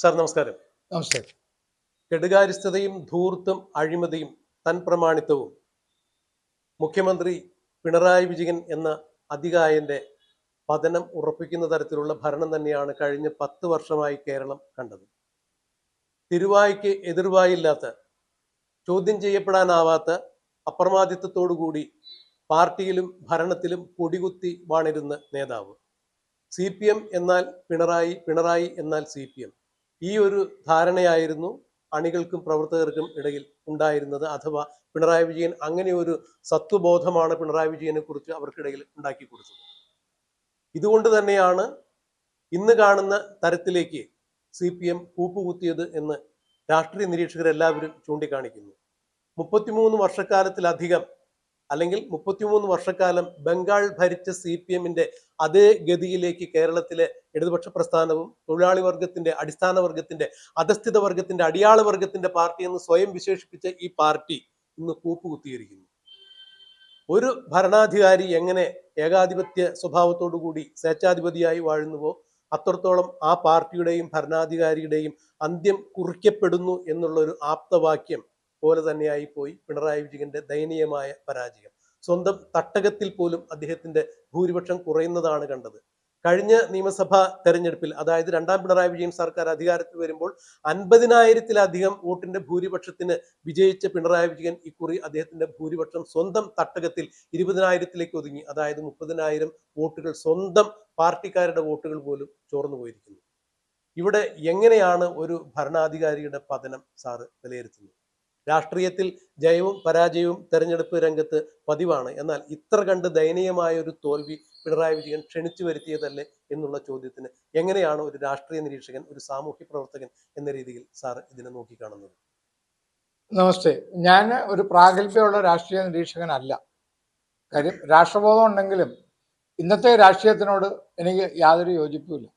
Sir നമസ്കാരം. നമസ്കാരം. കെടുകാര്യസ്ഥതയും ധൂർത്തും അഴിമതിയും തൻ പ്രമാണിത്വവും മുഖ്യമന്ത്രി പിണറായി വിജയൻ എന്ന അതികായന്റെ പതനം ഉറപ്പിക്കുന്ന തരത്തിലുള്ള ഭരണം തന്നെയാണ് കഴിഞ്ഞ 10 വർഷമായി കേരളം കണ്ടത്. തിരുവായ്ക്ക് എതിർവായില്ലാത്ത, ചോദ്യം ചെയ്യപ്പെടാനാവാത്ത അപ്രമാദിത്വത്തോടുകൂടി പാർട്ടിയിലും ഭരണത്തിലും കൊടികുത്തി വാണിരുന്ന നേതാവ്. CPM എന്നാൽ പിണറായി, പിണറായി എന്നാൽ CPM. ഈ ഒരു ധാരണയായിരുന്നു അണികൾക്കും പ്രവർത്തകർക്കും ഇടയിൽ ഉണ്ടായിരുന്നത്. അഥവാ പിണറായി വിജയൻ അങ്ങനെ ഒരു സത്വബോധമാണ് പിണറായി വിജയനെ കുറിച്ച് അവർക്കിടയിൽ ഉണ്ടാക്കി കൊടുത്തത്. ഇതുകൊണ്ട് തന്നെയാണ് ഇന്ന് കാണുന്ന തരത്തിലേക്ക് CPM കൂപ്പുകുത്തിയത് എന്ന് രാഷ്ട്രീയ നിരീക്ഷകരെല്ലാവരും ചൂണ്ടിക്കാണിക്കുന്നു. 33 വർഷക്കാലത്തിലധികം അല്ലെങ്കിൽ 33 വർഷക്കാലം ബംഗാൾ ഭരിച്ച CPM-ന്റെ അതേ ഗതിയിലേക്ക് കേരളത്തിലെ ഇടതുപക്ഷ പ്രസ്ഥാനവും തൊഴിലാളി വർഗത്തിന്റെ, അടിസ്ഥാന വർഗത്തിന്റെ, അധസ്ഥിത വർഗത്തിന്റെ, അടിയാള വർഗത്തിന്റെ പാർട്ടി എന്ന് സ്വയം വിശേഷിപ്പിച്ച ഈ പാർട്ടി ഇന്ന് കൂപ്പുകുത്തിയിരിക്കുന്നു. ഒരു ഭരണാധികാരി എങ്ങനെ ഏകാധിപത്യ സ്വഭാവത്തോടുകൂടി സ്വേച്ഛാധിപതിയായി വാഴുന്നുവോ അത്രത്തോളം ആ പാർട്ടിയുടെയും ഭരണാധികാരിയുടെയും അന്ത്യം കുറിക്കപ്പെടുന്നു എന്നുള്ള ഒരു ആപ്തവാക്യം പോലെ തന്നെയായി പോയി പിണറായി വിജയന്റെ ദയനീയമായ പരാജയം. സ്വന്തം തട്ടകത്തിൽ പോലും അദ്ദേഹത്തിന്റെ ഭൂരിപക്ഷം കുറയുന്നതാണ് കണ്ടത്. കഴിഞ്ഞ നിയമസഭാ തെരഞ്ഞെടുപ്പിൽ, അതായത് രണ്ടാം പിണറായി വിജയൻ സർക്കാർ അധികാരത്തിൽ വരുമ്പോൾ 50,000-ലധികം വോട്ടിന്റെ ഭൂരിപക്ഷത്തിന് വിജയിച്ച പിണറായി വിജയൻ ഇക്കുറി അദ്ദേഹത്തിന്റെ ഭൂരിപക്ഷം സ്വന്തം തട്ടകത്തിൽ 20,000-ലേക്ക് ഒതുങ്ങി. അതായത് 30,000 വോട്ടുകൾ, സ്വന്തം പാർട്ടിക്കാരുടെ വോട്ടുകൾ പോലും ചോർന്നു പോയിരിക്കുന്നു. ഇവിടെ എങ്ങനെയാണ് ഒരു ഭരണാധികാരിയുടെ പതനം സാറ് വിലയിരുത്തുന്നത്? രാഷ്ട്രീയത്തിൽ ജയവും പരാജയവും തെരഞ്ഞെടുപ്പ് രംഗത്ത് പതിവാണ്. എന്നാൽ ഇത്ര കണ്ട് ദയനീയമായ ഒരു തോൽവി പിണറായി വിജയൻ ക്ഷണിച്ചു വരുത്തിയതല്ലേ എന്നുള്ള ചോദ്യത്തിന് എങ്ങനെയാണ് ഒരു രാഷ്ട്രീയ നിരീക്ഷകൻ, ഒരു സാമൂഹ്യ പ്രവർത്തകൻ എന്ന രീതിയിൽ സാർ ഇതിനെ നോക്കിക്കാണുന്നത്? നമസ്തേ. ഞാൻ ഒരു പ്രാഗൽഭ്യമുള്ള രാഷ്ട്രീയ നിരീക്ഷകനല്ല. കാര്യം രാഷ്ട്രബോധം ഉണ്ടെങ്കിലും ഇന്നത്തെ രാഷ്ട്രീയത്തിനോട് എനിക്ക് യാതൊരു യോജിപ്പുമില്ല.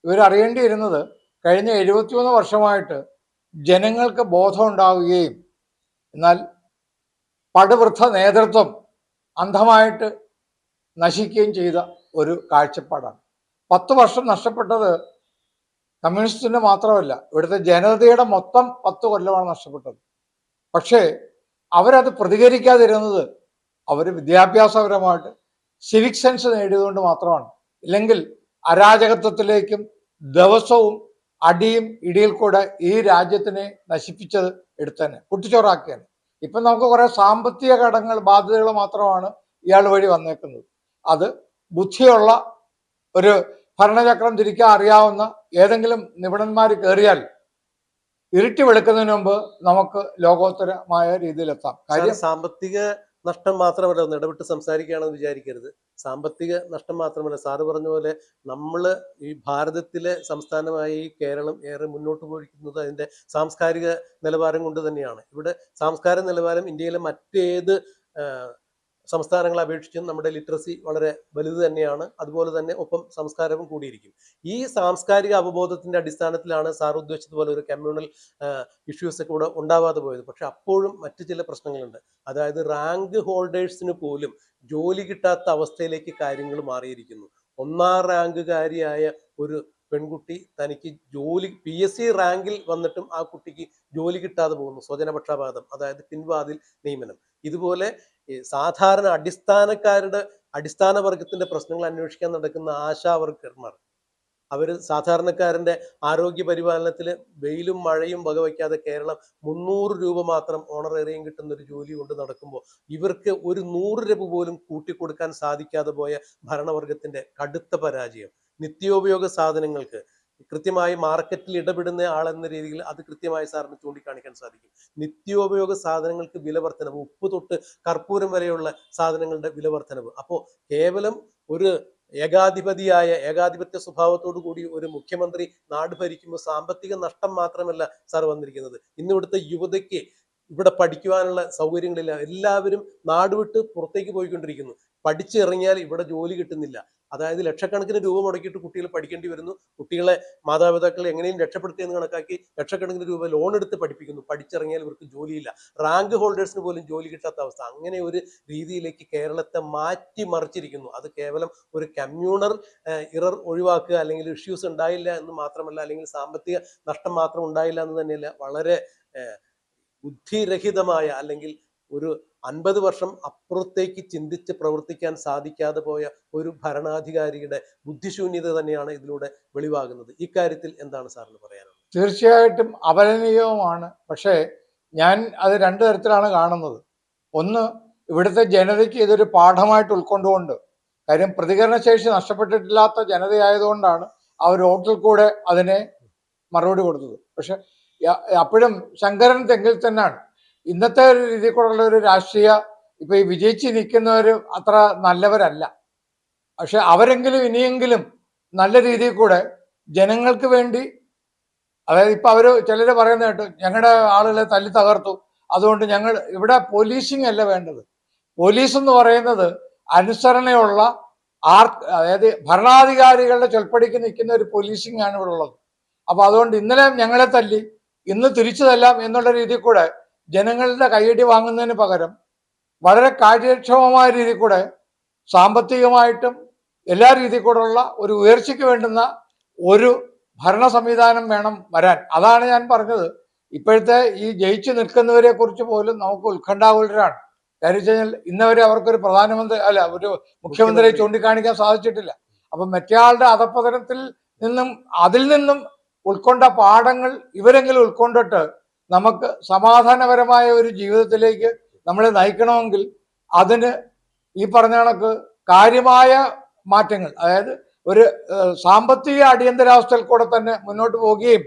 ഇവരറിയേണ്ടിയിരുന്നത് കഴിഞ്ഞ 73 വർഷമായിട്ട് ജനങ്ങൾക്ക് ബോധം ഉണ്ടാവുകയും എന്നാൽ പടുവൃദ്ധ നേതൃത്വം അന്ധമായിട്ട് നശിക്കുകയും ചെയ്ത ഒരു കാഴ്ചപ്പാടാണ്. 10 വർഷം നഷ്ടപ്പെട്ടത് കമ്മ്യൂണിസ്റ്റിന് മാത്രമല്ല, ഇവിടുത്തെ ജനതയുടെ മൊത്തം 10 കൊല്ലമാണ് നഷ്ടപ്പെട്ടത്. പക്ഷേ അവരത് പ്രതികരിക്കാതിരുന്നത് അവർ വിദ്യാഭ്യാസപരമായിട്ട് സിവിക് സെൻസ് നേടിയതുകൊണ്ട് മാത്രമാണ്. ഇല്ലെങ്കിൽ അരാജകത്വത്തിലേക്കും ദിവസവും അടിയും ഇടിയിൽ കൂടെ ഈ രാജ്യത്തിനെ നശിപ്പിച്ചത് എടുത്തന്നെ, കുട്ടിച്ചോറാക്കിയാണ്. ഇപ്പം നമുക്ക് കുറെ സാമ്പത്തിക കടങ്ങൾ, ബാധ്യതകൾ മാത്രമാണ് ഇയാൾ വഴി വന്നേക്കുന്നത്. അത് ബുദ്ധിയുള്ള ഒരു ഭരണചക്രം തിരിക്കാൻ അറിയാവുന്ന ഏതെങ്കിലും നിപുണന്മാർ കയറിയാൽ ഇരുട്ടി വെളുക്കുന്നതിന് മുമ്പ് നമുക്ക് ലോകോത്തരമായ രീതിയിലെത്താം. കാര്യം സാമ്പത്തിക നഷ്ടം മാത്രമല്ല, ഒന്ന് ഇടപെട്ട് സംസാരിക്കുകയാണെന്ന് വിചാരിക്കരുത്. സാമ്പത്തിക നഷ്ടം മാത്രമല്ല, സാറ് പറഞ്ഞ പോലെ നമ്മള് ഈ ഭാരതത്തിലെ സംസ്ഥാനമായി കേരളം ഏറെ മുന്നോട്ട് പോയിരിക്കുന്നത് അതിന്റെ സാംസ്കാരിക നിലവാരം കൊണ്ട് തന്നെയാണ്. ഇവിടെ സാംസ്കാരിക നിലവാരം ഇന്ത്യയിലെ മറ്റേത് സംസ്ഥാനങ്ങളെ അപേക്ഷിച്ചും നമ്മുടെ ലിറ്ററസി വളരെ വലുത് തന്നെയാണ്. അതുപോലെ തന്നെ ഒപ്പം സംസ്കാരവും കൂടിയിരിക്കും. ഈ സാംസ്കാരിക അവബോധത്തിന്റെ അടിസ്ഥാനത്തിലാണ് സാർ ഉദ്ദേശിച്ചതുപോലെ ഒരു കമ്മ്യൂണൽ ഇഷ്യൂസ് ഒക്കെ ഇവിടെ ഉണ്ടാവാതെ പോയത്. പക്ഷെ അപ്പോഴും മറ്റു ചില പ്രശ്നങ്ങളുണ്ട്. അതായത് റാങ്ക് ഹോൾഡേഴ്സിന് പോലും ജോലി കിട്ടാത്ത അവസ്ഥയിലേക്ക് കാര്യങ്ങൾ മാറിയിരിക്കുന്നു. 1ാം റാങ്കുകാരിയായ ഒരു പെൺകുട്ടി തനിക്ക് ജോലി PSC റാങ്കിൽ വന്നിട്ടും ആ കുട്ടിക്ക് ജോലി കിട്ടാതെ പോകുന്നു. സ്വജനപക്ഷപാതം, അതായത് പിൻവാതിൽ നിയമനം. ഇതുപോലെ സാധാരണ അടിസ്ഥാന വർഗത്തിന്റെ പ്രശ്നങ്ങൾ അന്വേഷിക്കാൻ നടക്കുന്ന ആശാ വർക്കർമാർ, അവര് സാധാരണക്കാരന്റെ ആരോഗ്യ പരിപാലനത്തിൽ വെയിലും മഴയും വകവയ്ക്കാതെ കേരളം 300 രൂപ മാത്രം ഓണറേറിയം കിട്ടുന്ന ഒരു ജോലി കൊണ്ട് നടക്കുമ്പോൾ ഇവർക്ക് ഒരു 100 രൂപ പോലും കൂട്ടിക്കൊടുക്കാൻ സാധിക്കാതെ പോയ ഭരണവർഗത്തിന്റെ കടുത്ത പരാജയം. നിത്യോപയോഗ സാധനങ്ങൾക്ക് കൃത്യമായി മാർക്കറ്റിൽ ഇടപെടുന്ന ആളെന്ന രീതിയിൽ അത് കൃത്യമായി സാറിന് ചൂണ്ടിക്കാണിക്കാൻ സാധിക്കും. നിത്യോപയോഗ സാധനങ്ങൾക്ക് വില വർധനവ്, ഉപ്പ് തൊട്ട് കർപ്പൂരം വരെയുള്ള സാധനങ്ങളുടെ വില വർധനവ്. അപ്പോൾ കേവലം ഒരു ഏകാധിപത്യ സ്വഭാവത്തോടു കൂടി ഒരു മുഖ്യമന്ത്രി നാട് ഭരിക്കുമ്പോൾ സാമ്പത്തിക നഷ്ടം മാത്രമല്ല സാർ വന്നിരിക്കുന്നത്. ഇന്ന് ഇവിടുത്തെ യുവതയ്ക്ക് ഇവിടെ പഠിക്കുവാനുള്ള സൗകര്യങ്ങളില്ല. എല്ലാവരും നാടുവിട്ട് പുറത്തേക്ക് പോയിക്കൊണ്ടിരിക്കുന്നു. പഠിച്ചിറങ്ങിയാൽ ഇവിടെ ജോലി കിട്ടുന്നില്ല. അതായത് ലക്ഷക്കണക്കിന് രൂപ മുടക്കിയിട്ട് കുട്ടികൾ പഠിക്കേണ്ടി വരുന്നു. കുട്ടികളെ മാതാപിതാക്കൾ എങ്ങനെയും രക്ഷപ്പെടുത്തിയെന്ന് കണക്കാക്കി ലക്ഷക്കണക്കിന് രൂപ ലോൺ എടുത്ത് പഠിപ്പിക്കുന്നു. പഠിച്ചിറങ്ങിയാൽ ഇവർക്ക് ജോലിയില്ല. റാങ്ക് ഹോൾഡേഴ്സിന് പോലും ജോലി കിട്ടാത്ത അവസ്ഥ. അങ്ങനെ ഒരു രീതിയിലേക്ക് കേരളത്തെ മാറ്റിമറിച്ചിരിക്കുന്നു. അത് കേവലം ഒരു കമ്മ്യൂണൽ ഇറർ ഒഴിവാക്കുക, അല്ലെങ്കിൽ ഇഷ്യൂസ് ഉണ്ടായില്ല എന്ന് മാത്രമല്ല, അല്ലെങ്കിൽ സാമ്പത്തിക നഷ്ടം മാത്രം ഉണ്ടായില്ല എന്ന് തന്നെയല്ല, വളരെ ബുദ്ധിരഹിതമായ, അല്ലെങ്കിൽ ഒരു 50 വർഷം അപ്പുറത്തേക്ക് ചിന്തിച്ച് പ്രവർത്തിക്കാൻ സാധിക്കാതെ പോയ ഒരു ഭരണാധികാരിയുടെ ബുദ്ധിശൂന്യത തന്നെയാണ് ഇതിലൂടെ വെളിവാകുന്നത്. ഇക്കാര്യത്തിൽ എന്താണ് സാറിന് പറയാനുള്ളത്? തീർച്ചയായിട്ടും അപലനീയവുമാണ്. പക്ഷേ ഞാൻ അത് രണ്ടു തരത്തിലാണ് കാണുന്നത്. ഒന്ന്, ഇവിടുത്തെ ജനതയ്ക്ക് ഇതൊരു പാഠമായിട്ട് ഉൾക്കൊണ്ടുകൊണ്ട്, കാര്യം പ്രതികരണശേഷി നഷ്ടപ്പെട്ടിട്ടില്ലാത്ത ജനതയായതുകൊണ്ടാണ് അവർ വോട്ടിൽ കൂടെ അതിനെ മറുപടി കൊടുത്തത്. പക്ഷെ അപ്പോഴും ശങ്കരൻ തെങ്ങിൽ തന്നെയാണ്. ഇന്നത്തെ ഒരു രീതിയിൽ കൂടെയുള്ള ഒരു രാഷ്ട്രീയ, ഇപ്പൊ ഈ വിജയിച്ച് നിൽക്കുന്നവർ അത്ര നല്ലവരല്ല. പക്ഷെ അവരെങ്കിലും ഇനിയെങ്കിലും നല്ല രീതിയിൽ കൂടെ ജനങ്ങൾക്ക് വേണ്ടി, അതായത് ഇപ്പൊ അവര് ചിലര് പറയുന്ന കേട്ടു, ഞങ്ങളുടെ ആളുകളെ തല്ലി തകർത്തു, അതുകൊണ്ട് ഞങ്ങൾ ഇവിടെ പോലീസിങ് അല്ല വേണ്ടത്. പോലീസ് എന്ന് പറയുന്നത് അനുസരണയുള്ള അതായത് ഭരണാധികാരികളുടെ ചൊൽപ്പടിക്ക് നിൽക്കുന്ന ഒരു പോലീസിങ് ആണ് ഇവിടെ ഉള്ളത്. അപ്പൊ അതുകൊണ്ട് ഇന്നലെ ഞങ്ങളെ തല്ലി, ഇന്ന് തിരിച്ചു തല്ലാം എന്നുള്ള രീതിയിൽ കൂടെ ജനങ്ങളുടെ കൈയടി വാങ്ങുന്നതിന് പകരം വളരെ കാര്യക്ഷമമായ രീതിയിൽ കൂടെ സാമ്പത്തികമായിട്ടും എല്ലാ രീതിയിൽ കൂടെയുള്ള ഒരു ഉയർച്ചയ്ക്ക് വേണ്ടുന്ന ഒരു ഭരണ സംവിധാനം വേണം വരാൻ. അതാണ് ഞാൻ പറഞ്ഞത്. ഇപ്പോഴത്തെ ഈ ജയിച്ചു നിൽക്കുന്നവരെ കുറിച്ച് പോലും നമുക്ക് ഉത്കണ്ഠാകുലരാണ്. കാര്യം വെച്ച് കഴിഞ്ഞാൽ ഇന്നവരെ അവർക്കൊരു പ്രധാനമന്ത്രി അല്ല ഒരു മുഖ്യമന്ത്രിയെ ചൂണ്ടിക്കാണിക്കാൻ സാധിച്ചിട്ടില്ല. അപ്പൊ മറ്റേയാളുടെ അധപ്പതനത്തിൽ നിന്നും അതിൽ നിന്നും ഉൾക്കൊണ്ട പാഠങ്ങൾ ഇവരെങ്കിലും ഉൾക്കൊണ്ടിട്ട് നമുക്ക് സമാധാനപരമായ ഒരു ജീവിതത്തിലേക്ക് നമ്മളെ നയിക്കണമെങ്കിൽ അതിന് ഈ പറഞ്ഞ കണക്ക് കാര്യമായ മാറ്റങ്ങൾ, അതായത് ഒരു സാമ്പത്തിക അടിയന്തരാവസ്ഥയിൽ കൂടെ തന്നെ മുന്നോട്ട് പോവുകയും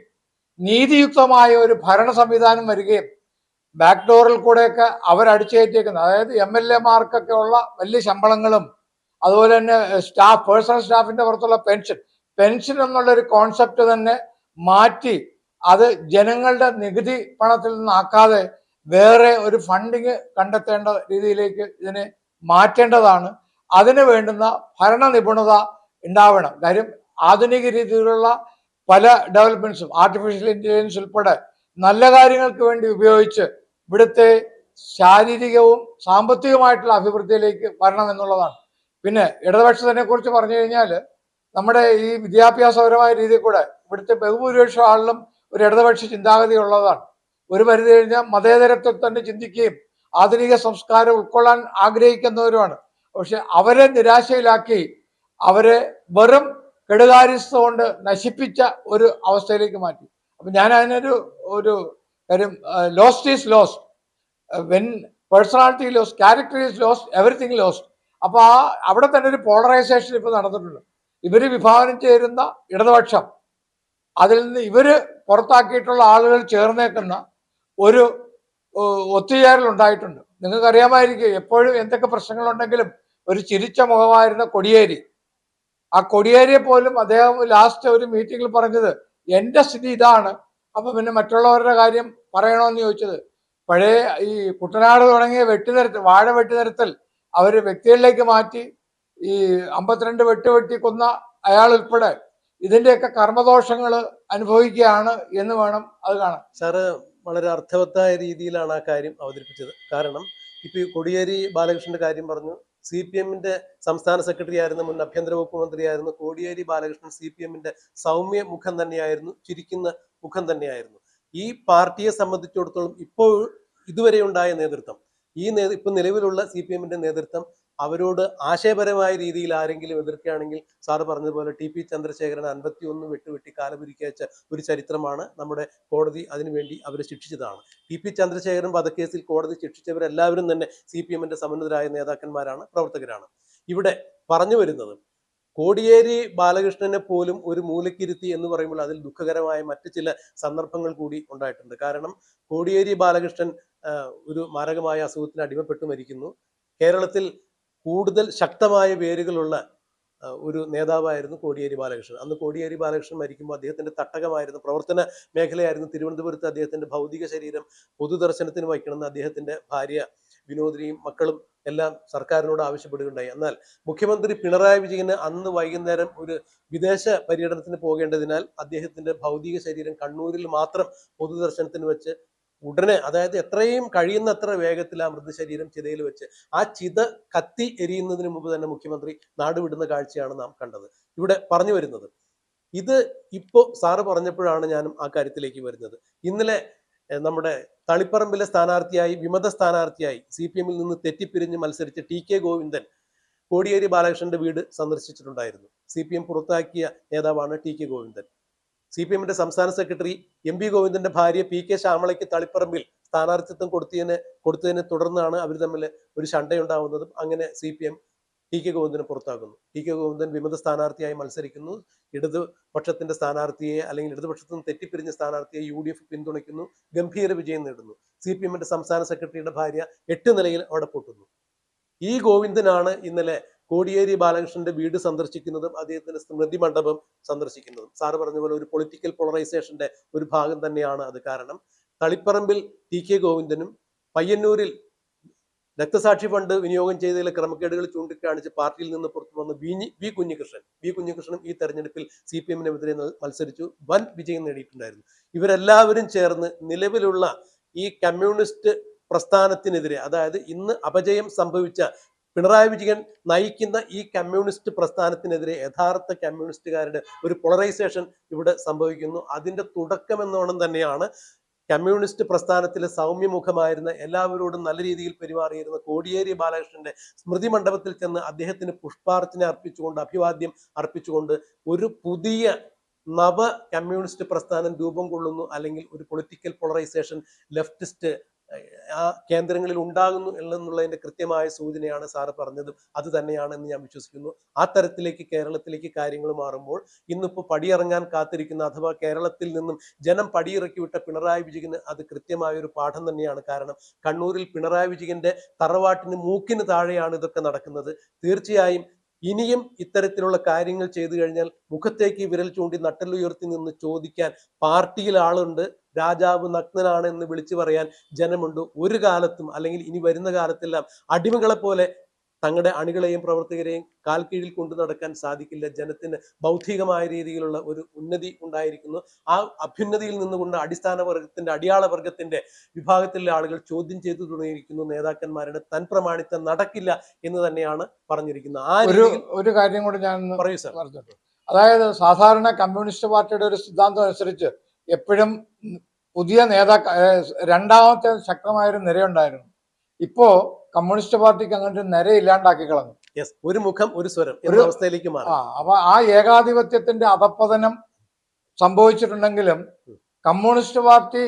നീതിയുക്തമായ ഒരു ഭരണ സംവിധാനം വരികയും ബാക്ക് ഡോറിൽ കൂടെയൊക്കെ അവരടിച്ചേറ്റേക്കുന്നത്, അതായത് MLA-മാർക്കൊക്കെ ഉള്ള വലിയ ശമ്പളങ്ങളും അതുപോലെ തന്നെ പേഴ്സണൽ സ്റ്റാഫിന്റെ പുറത്തുള്ള പെൻഷൻ എന്നുള്ളൊരു കോൺസെപ്റ്റ് തന്നെ മാറ്റി അത് ജനങ്ങളുടെ നികുതി പണത്തിൽ നിന്നാക്കാതെ വേറെ ഒരു ഫണ്ടിങ് കണ്ടെത്തേണ്ട രീതിയിലേക്ക് ഇതിനെ മാറ്റേണ്ടതാണ്. അതിന് വേണ്ടുന്ന ഭരണ നിപുണത ഉണ്ടാവണം. കാര്യം ആധുനിക രീതിയിലുള്ള പല ഡെവലപ്മെന്റ്സും ആർട്ടിഫിഷ്യൽ ഇന്റലിജൻസ് ഉൾപ്പെടെ നല്ല കാര്യങ്ങൾക്ക് വേണ്ടി ഉപയോഗിച്ച് ഇവിടുത്തെ ശാരീരികവും സാമ്പത്തികമായിട്ടുള്ള അഭിവൃദ്ധിയിലേക്ക് വരണം എന്നുള്ളതാണ്. പിന്നെ ഇടതുപക്ഷത്തിനെ കുറിച്ച് പറഞ്ഞു കഴിഞ്ഞാൽ നമ്മുടെ ഈ വിദ്യാഭ്യാസപരമായ രീതിയിൽ കൂടെ ഇവിടുത്തെ ബഹുഭൂരിപക്ഷം ആളിലും ഒരു ഇടതുപക്ഷ ചിന്താഗതി ഉള്ളതാണ്. ഒരു പരിധി കഴിഞ്ഞാൽ മതേതരത്വം തന്നെ ചിന്തിക്കുകയും ആധുനിക സംസ്കാരം ഉൾക്കൊള്ളാൻ ആഗ്രഹിക്കുന്നവരുമാണ്. പക്ഷെ അവരെ നിരാശയിലാക്കി അവരെ വെറും കെടുകാര്യസ്ഥ കൊണ്ട് നശിപ്പിച്ച ഒരു അവസ്ഥയിലേക്ക് മാറ്റി. അപ്പൊ ഞാൻ ഒരു കാര്യം, lost is lost, when personality lost, character is lost, everything lost. അപ്പൊ അവിടെ തന്നെ ഒരു പോളറൈസേഷൻ ഇപ്പൊ നടന്നിട്ടുണ്ട്. ഇവര് വിഭാവനം ചേരുന്ന ഇടതുപക്ഷം, അതിൽ നിന്ന് ഇവര് പുറത്താക്കിയിട്ടുള്ള ആളുകൾ ചേർന്നേക്കുന്ന ഒരു ഒത്തുചേരൽ ഉണ്ടായിട്ടുണ്ട്. നിങ്ങൾക്കറിയാമായിരിക്കും, എപ്പോഴും എന്തൊക്കെ പ്രശ്നങ്ങളുണ്ടെങ്കിലും ഒരു ചിരിച്ച മുഖമായിരുന്ന കോടിയേരി, ആ കോടിയേരിയെ പോലും അദ്ദേഹം ലാസ്റ്റ് ഒരു മീറ്റിംഗിൽ പറഞ്ഞത് എന്റെ സ്ഥിതി ഇതാണ്, അപ്പൊ പിന്നെ മറ്റുള്ളവരുടെ കാര്യം പറയണമെന്ന് ചോദിച്ചത്. പഴയ ഈ കുട്ടനാട് തുടങ്ങിയ വാഴ വെട്ടിനിരത്തൽ അവര് വ്യക്തികളിലേക്ക് മാറ്റി ഈ 52 വെട്ടി കൊന്ന അയാൾ ഉൾപ്പെടെ ഇതിന്റെയൊക്കെ കർമ്മദോഷങ്ങൾ അനുഭവിക്കുകയാണ് എന്ന് വേണം അത് കാണാൻ. സാറ് വളരെ അർത്ഥവത്തായ രീതിയിലാണ് ആ കാര്യം അവതരിപ്പിച്ചത്. കാരണം ഇപ്പൊ ഈ കോടിയേരി ബാലകൃഷ്ണന്റെ കാര്യം പറഞ്ഞു. CPM-ന്റെ സംസ്ഥാന സെക്രട്ടറി ആയിരുന്ന മുൻ ആഭ്യന്തര വകുപ്പ് മന്ത്രിയായിരുന്നു കോടിയേരി ബാലകൃഷ്ണൻ. CPM-ന്റെ സൗമ്യ മുഖം തന്നെയായിരുന്നു, ചിരിക്കുന്ന മുഖം തന്നെയായിരുന്നു. ഈ പാർട്ടിയെ സംബന്ധിച്ചിടത്തോളം ഇപ്പോൾ ഇതുവരെ ഉണ്ടായ നേതൃത്വം, ഇപ്പൊ നിലവിലുള്ള CPM-ന്റെ നേതൃത്വം അവരോട് ആശയപരമായ രീതിയിൽ ആരെങ്കിലും എതിർക്കുകയാണെങ്കിൽ, സാറ് പറഞ്ഞതുപോലെ TP ചന്ദ്രശേഖരൻ 51 വെട്ടി കാലപുരിക്കയച്ച ഒരു ചരിത്രമാണ് നമ്മുടെ കോടതി അതിനുവേണ്ടി അവരെ ശിക്ഷിച്ചതാണ്. TP ചന്ദ്രശേഖരൻ വധക്കേസിൽ കോടതി ശിക്ഷിച്ചവരെല്ലാവരും തന്നെ CPM-ന്റെ സമുന്നതരായ നേതാക്കന്മാരാണ്, പ്രവർത്തകരാണ്. ഇവിടെ പറഞ്ഞു വരുന്നത് കോടിയേരി ബാലകൃഷ്ണനെ പോലും ഒരു മൂലക്കിരുത്തി എന്ന് പറയുമ്പോൾ അതിൽ ദുഃഖകരമായ മറ്റു ചില സന്ദർഭങ്ങൾ കൂടി ഉണ്ടായിട്ടുണ്ട്. കാരണം കോടിയേരി ബാലകൃഷ്ണൻ ഒരു മാരകമായ അസുഖത്തിന് അടിമപ്പെട്ടു മരിക്കുന്നു. കേരളത്തിൽ കൂടുതൽ ശക്തമായ വേരുകളുള്ള ഒരു നേതാവായിരുന്നു കോടിയേരി ബാലകൃഷ്ണൻ. അന്ന് കോടിയേരി ബാലകൃഷ്ണൻ മരിക്കുമ്പോൾ അദ്ദേഹത്തിന്റെ തട്ടകമായിരുന്നു, പ്രവർത്തന മേഖലയായിരുന്നു തിരുവനന്തപുരത്ത്. അദ്ദേഹത്തിന്റെ ഭൗതിക ശരീരം പൊതുദർശനത്തിന് വയ്ക്കണമെന്ന് അദ്ദേഹത്തിന്റെ ഭാര്യ വിനോദിനിയും മക്കളും എല്ലാം സർക്കാരിനോട് ആവശ്യപ്പെടുകയുണ്ടായി. എന്നാൽ മുഖ്യമന്ത്രി പിണറായി വിജയന് അന്ന് വൈകുന്നേരം ഒരു വിദേശ പര്യടനത്തിന് പോകേണ്ടതിനാൽ അദ്ദേഹത്തിന്റെ ഭൗതിക ശരീരം കണ്ണൂരിൽ മാത്രം പൊതുദർശനത്തിന് വെച്ച് ഉടനെ, അതായത് എത്രയും കഴിയുന്നത്ര വേഗത്തിൽ ആ മൃതശരീരം ചിതയിൽ വെച്ച് ആ ചിത കത്തി എരിയുന്നതിന് മുമ്പ് തന്നെ മുഖ്യമന്ത്രി നാടുവിടുന്ന കാഴ്ചയാണ് നാം കണ്ടത്. ഇവിടെ പറഞ്ഞു വരുന്നത്, ഇത് ഇപ്പോ സാറ് പറഞ്ഞപ്പോഴാണ് ഞാനും ആ കാര്യത്തിലേക്ക് വരുന്നത്. ഇന്നലെ നമ്മുടെ തളിപ്പറമ്പിലെ സ്ഥാനാർത്ഥിയായി, വിമത സ്ഥാനാർത്ഥിയായി CPM-ൽ നിന്ന് തെറ്റിപ്പിരിഞ്ഞ് മത്സരിച്ച TK ഗോവിന്ദൻ കോടിയേരി ബാലകൃഷ്ണന്റെ വീട് സന്ദർശിച്ചിട്ടുണ്ടായിരുന്നു. CPM പുറത്താക്കിയ നേതാവാണ് TK ഗോവിന്ദൻ. CPM-ന്റെ സംസ്ഥാന സെക്രട്ടറി MB ഗോവിന്ദന്റെ ഭാര്യ PK ശ്യാമളയ്ക്ക് തളിപ്പറമ്പിൽ സ്ഥാനാർത്ഥിത്വം കൊടുത്തതിനെ തുടർന്നാണ് അവർ തമ്മിൽ ഒരു ശണ്ടയുണ്ടാവുന്നതും അങ്ങനെ CPM TK ഗോവിന്ദനെ പുറത്താക്കുന്നു. TK ഗോവിന്ദൻ വിമത സ്ഥാനാർത്ഥിയായി മത്സരിക്കുന്നു. ഇടതുപക്ഷത്തിന്റെ സ്ഥാനാർത്ഥിയെ, അല്ലെങ്കിൽ ഇടതുപക്ഷത്തിൽ നിന്ന് തെറ്റിപ്പിരിഞ്ഞ സ്ഥാനാർത്ഥിയെ UDF പിന്തുണയ്ക്കുന്നു. ഗംഭീര വിജയം നേടുന്നു. CPM-ന്റെ സംസ്ഥാന സെക്രട്ടറിയുടെ ഭാര്യ 8 നിലയിൽ അവിടെ പൊട്ടുന്നു. ഈ ഗോവിന്ദനാണ് ഇന്നലെ കോടിയേരി ബാലകൃഷ്ണന്റെ വീട് സന്ദർശിക്കുന്നതും അദ്ദേഹത്തിന്റെ സ്മൃതി മണ്ഡപം സന്ദർശിക്കുന്നതും. സാറ് പറഞ്ഞ പോലെ ഒരു പൊളിറ്റിക്കൽ പോളറൈസേഷന്റെ ഒരു ഭാഗം തന്നെയാണ് അത്. കാരണം തളിപ്പറമ്പിൽ TK ഗോവിന്ദനും പയ്യന്നൂരിൽ രക്തസാക്ഷി ഫണ്ട് വിനിയോഗം ചെയ്തതിലെ ക്രമക്കേടുകൾ ചൂണ്ടിക്കാണിച്ച് പാർട്ടിയിൽ നിന്ന് പുറത്തു വന്ന വി കുഞ്ഞികൃഷ്ണനും ഈ തെരഞ്ഞെടുപ്പിൽ CPM-നെതിരെ മത്സരിച്ചു വൻ വിജയം നേടിയിട്ടുണ്ടായിരുന്നു. ഇവരെല്ലാവരും ചേർന്ന് നിലവിലുള്ള ഈ കമ്മ്യൂണിസ്റ്റ് പ്രസ്ഥാനത്തിനെതിരെ, അതായത് ഇന്ന് അപജയം സംഭവിച്ച പിണറായി വിജയൻ നയിക്കുന്ന ഈ കമ്മ്യൂണിസ്റ്റ് പ്രസ്ഥാനത്തിനെതിരെ യഥാർത്ഥ കമ്മ്യൂണിസ്റ്റുകാരുടെ ഒരു പോളറൈസേഷൻ ഇവിടെ സംഭവിക്കുന്നു. അതിന്റെ തുടക്കം എന്നോണം തന്നെയാണ് കമ്മ്യൂണിസ്റ്റ് പ്രസ്ഥാനത്തിലെ സൗമ്യമുഖമായിരുന്ന, എല്ലാവരോടും നല്ല രീതിയിൽ പെരുമാറിയിരുന്ന കോടിയേരി ബാലകൃഷ്ണന്റെ സ്മൃതി മണ്ഡപത്തിൽ ചെന്ന് അദ്ദേഹത്തിന് പുഷ്പാർച്ചന അർപ്പിച്ചുകൊണ്ട്, അഭിവാദ്യം അർപ്പിച്ചുകൊണ്ട് ഒരു പുതിയ നവ കമ്മ്യൂണിസ്റ്റ് പ്രസ്ഥാനം രൂപം കൊള്ളുന്നു, അല്ലെങ്കിൽ ഒരു പൊളിറ്റിക്കൽ പോളറൈസേഷൻ ലെഫ്റ്റിസ്റ്റ് ആ കേന്ദ്രങ്ങളിൽ ഉണ്ടാകുന്നു എന്നുള്ളതിന്റെ കൃത്യമായ സൂചനയാണ് സാറ് പറഞ്ഞതും അത് തന്നെയാണെന്ന് ഞാൻ വിശ്വസിക്കുന്നു. ആ തരത്തിലേക്ക് കേരളത്തിലേക്ക് കാര്യങ്ങൾ മാറുമ്പോൾ ഇന്നിപ്പോ പടിയിറങ്ങാൻ കാത്തിരിക്കുന്ന, അഥവാ കേരളത്തിൽ നിന്നും ജനം പടിയിറക്കി വിട്ട പിണറായി വിജയന് അത് കൃത്യമായ ഒരു പാഠം തന്നെയാണ്. കാരണം കണ്ണൂരിൽ പിണറായി വിജയന്റെ തറവാട്ടിന് മൂക്കിന് താഴെയാണ് ഇതൊക്കെ നടക്കുന്നത്. തീർച്ചയായും ഇനിയും ഇത്തരത്തിലുള്ള കാര്യങ്ങൾ ചെയ്തു കഴിഞ്ഞാൽ മുഖത്തേക്ക് വിരൽ ചൂണ്ടി നട്ടലുയർത്തി നിന്ന് ചോദിക്കാൻ പാർട്ടിയിൽ ആളുണ്ട്. രാജാവ് നഗ്നനാണ് എന്ന് വിളിച്ചു പറയാൻ ജനമുണ്ട്. ഒരു കാലത്തും, അല്ലെങ്കിൽ ഇനി വരുന്ന കാലത്തെല്ലാം അടിമകളെ പോലെ തങ്ങളുടെ അണികളെയും പ്രവർത്തകരെയും കാൽ കീഴിൽ കൊണ്ടു നടക്കാൻ സാധിക്കില്ല. ജനത്തിന് ബൗദ്ധികമായ രീതിയിലുള്ള ഒരു ഉന്നതി ഉണ്ടായിരിക്കുന്നു. ആ അഭ്യുന്നതിയിൽ നിന്നുകൊണ്ട് അടിസ്ഥാന വർഗത്തിന്റെ, അടിയാള വർഗത്തിന്റെ വിഭാഗത്തിലെ ആളുകൾ ചോദ്യം ചെയ്തു തുടങ്ങിയിരിക്കുന്നു നേതാക്കന്മാരുടെ തൻപ്രമാണിത്തം നടക്കില്ല എന്ന് തന്നെയാണ് പറഞ്ഞിരിക്കുന്നത്. ആ ഒരു കാര്യം കൂടി ഞാൻ പറയൂ സാർ. പറഞ്ഞിട്ടുണ്ട്. അതായത് സാധാരണ കമ്മ്യൂണിസ്റ്റ് പാർട്ടിയുടെ ഒരു സിദ്ധാന്തം അനുസരിച്ച് എപ്പോഴും പുതിയ രണ്ടാമത്തെ ശക്തമായൊരു നിരയുണ്ടായിരുന്നു. ഇപ്പോ കമ്മ്യൂണിസ്റ്റ് പാർട്ടിക്ക് അങ്ങനെ ഒരു നിര ഇല്ലാണ്ടാക്കി കളഞ്ഞു. ഒരു മുഖം ഒരു സ്വരം എന്ന അവസ്ഥയിലേക്ക് മാറി. അപ്പൊ ആ ഏകാധിപത്യത്തിന്റെ അധപ്പതനം സംഭവിച്ചിട്ടുണ്ടെങ്കിലും കമ്മ്യൂണിസ്റ്റ് പാർട്ടി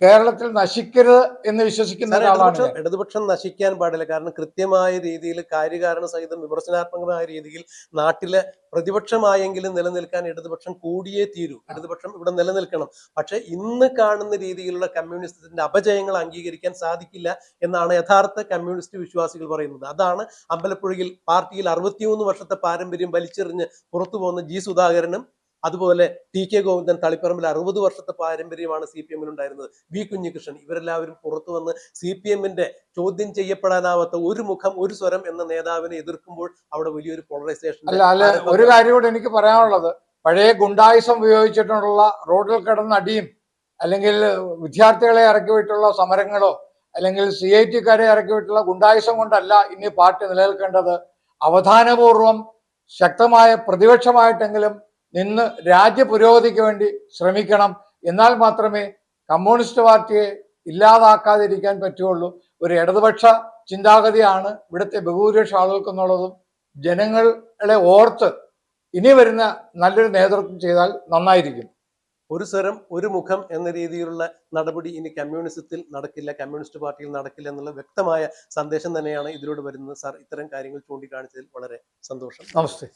കേരളത്തിൽ നശിക്കരുത് എന്ന് വിശ്വസിക്കുന്ന ഒരാളാണ്. ഇടതുപക്ഷം നശിക്കാൻ പാടില്ല. കാരണം കൃത്യമായ രീതിയിൽ കാര്യകാരണ സഹിതം വിമർശനാത്മകമായ രീതിയിൽ നാട്ടിലെ പ്രതിപക്ഷമായെങ്കിലും നിലനിൽക്കാൻ ഇടതുപക്ഷം കൂടിയേ തീരൂ. ഇടതുപക്ഷം ഇവിടെ നിലനിൽക്കണം. പക്ഷെ ഇന്ന് കാണുന്ന രീതിയിലുള്ള കമ്മ്യൂണിസത്തിന്റെ അപജയങ്ങൾ അംഗീകരിക്കാൻ സാധിക്കില്ല എന്നാണ് യഥാർത്ഥ കമ്മ്യൂണിസ്റ്റ് വിശ്വാസികൾ പറയുന്നത്. അതാണ് അമ്പലപ്പുഴയിൽ പാർട്ടിയിൽ 63 വർഷത്തെ പാരമ്പര്യം വലിച്ചെറിഞ്ഞ് പുറത്തു പോകുന്ന G സുധാകരനും, അതുപോലെ TK ഗോവിന്ദൻ തളിപ്പറമ്പിൽ 60 വർഷത്തെ പാരമ്പര്യമാണ് CPM-ൽ ഉണ്ടായിരുന്നത്, V കുഞ്ഞികൃഷ്ണൻ, ഇവരെല്ലാവരും പുറത്തു വന്ന് CPM-ന്റെ ചോദ്യം ചെയ്യപ്പെടാനാവാത്ത ഒരു മുഖം ഒരു സ്വരം എന്ന നേതാവിനെ എതിർക്കുമ്പോൾ അവിടെ വലിയൊരു പോളറൈസേഷൻ. അല്ല, ഒരു കാര്യം കൂടെ എനിക്ക് പറയാനുള്ളത്, പഴയ ഗുണ്ടായുസം ഉപയോഗിച്ചിട്ടുള്ള റോഡിൽ കിടന്ന അടിയും, അല്ലെങ്കിൽ വിദ്യാർത്ഥികളെ ഇറക്കി വിട്ടുള്ള സമരങ്ങളോ, അല്ലെങ്കിൽ CIT-കാരെ ഇറക്കി വിട്ടുള്ള ഗുണ്ടായുസം കൊണ്ടല്ല ഇനി പാർട്ടി നിലനിൽക്കേണ്ടത്. അവധാനപൂർവം ശക്തമായ പ്രതിപക്ഷമായിട്ടെങ്കിലും നിന്ന് രാജ്യ പുരോഗതിക്ക് വേണ്ടി ശ്രമിക്കണം. എന്നാൽ മാത്രമേ കമ്മ്യൂണിസ്റ്റ് പാർട്ടിയെ ഇല്ലാതാക്കാതിരിക്കാൻ പറ്റുള്ളൂ. ഒരു ഇടതുപക്ഷ ചിന്താഗതിയാണ് ഇവിടുത്തെ ബഹുഭൂരിപക്ഷ ആളുകൾക്കെന്നുള്ളതും ജനങ്ങളെ ഓർത്ത് ഇനി വരുന്ന നല്ലൊരു നേതൃത്വം ചെയ്താൽ നന്നായിരിക്കും. ഒരു സ്വരം ഒരു മുഖം എന്ന രീതിയിലുള്ള നടപടി ഇനി കമ്മ്യൂണിസത്തിൽ നടക്കില്ല, കമ്മ്യൂണിസ്റ്റ് പാർട്ടിയിൽ നടക്കില്ല എന്നുള്ള വ്യക്തമായ സന്ദേശം തന്നെയാണ് ഇതിലൂടെ വരുന്നത്. സാർ ഇത്തരം കാര്യങ്ങൾ ചൂണ്ടിക്കാണിച്ചതിൽ വളരെ സന്തോഷം. നമസ്തേ.